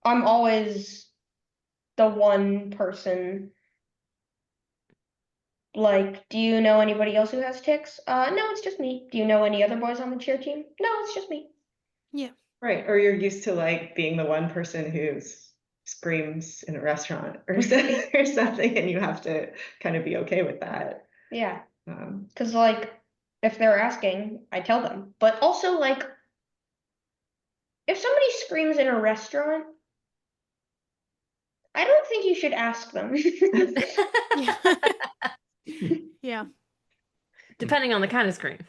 I'm always the one person. Like, do you know anybody else who has tics? No, it's just me. Do you know any other boys on the cheer team? No, it's just me. Yeah. Right. Or you're used to like being the one person who screams in a restaurant or or something, and you have to kind of be okay with that. Yeah. Um, Because, like, if they're asking, I tell them. But also, like, if somebody screams in a restaurant, I don't think you should ask them. Yeah. Yeah. Depending on the kind of scream.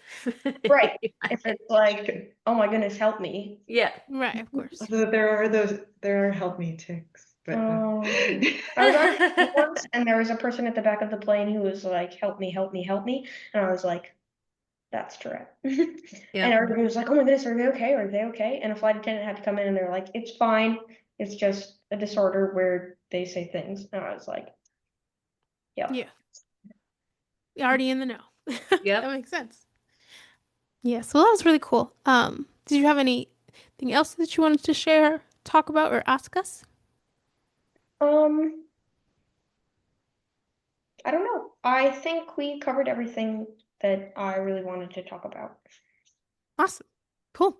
Right. If it's like, oh my goodness, help me. Yeah. Right, of course. although there are help me ticks, but Oh. I was on a plane once, and there was a person at the back of the plane who was like, help me, help me, help me. And I was like, that's Tourette. And Yeah. everybody was like, oh my goodness, are they okay? Are they okay? And a flight attendant had to come in and they're like, it's fine. It's just a disorder where they say things. And I was like, yeah. Yeah. You're already in the know. Yep. That makes sense. Yes, well, that was really cool. Did you have anything else that you wanted to share, talk about, or ask us? I don't know. I think we covered everything that I really wanted to talk about. Awesome. Cool.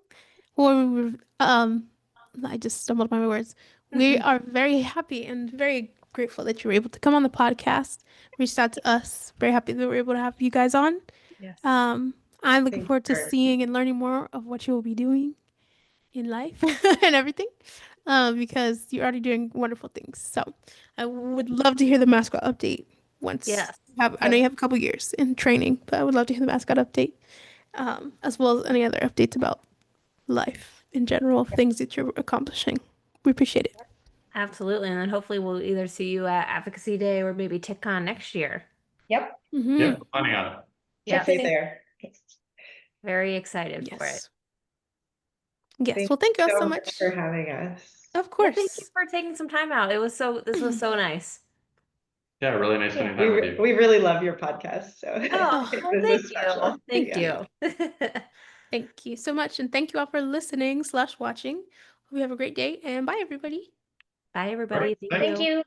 Well, I just stumbled on my words. We are very happy and very grateful that you were able to come on the podcast, reached out to us. Very happy that we were able to have you guys on. Yes. I'm looking Thank forward to you. seeing and learning more of what you will be doing in life and everything, because you're already doing wonderful things. So I would love to hear the mascot update once Yes. I know you have a couple years in training, but I would love to hear the mascot update, as well as any other updates about life in general, things that you're accomplishing. We appreciate it. Absolutely. And then hopefully we'll either see you at Advocacy Day or maybe TICCon next year. Yep, Yeah, planning on it. Yeah. check it Definitely in. there. Very excited for it. Yes. Yes. Thank Well, thank you all you so so much. for having us. Of Yeah, thank you course. for taking some time out. This was so nice. Yeah, really nice spending Yeah. time with you. We really love your podcast, so Oh, well, this thank is you. special. Thank Yeah. you. Thank you so much. And thank you all for listening/watching. Hope you have a great day and bye, everybody. Bye, All right, everybody. Thank thanks. Thank you. you.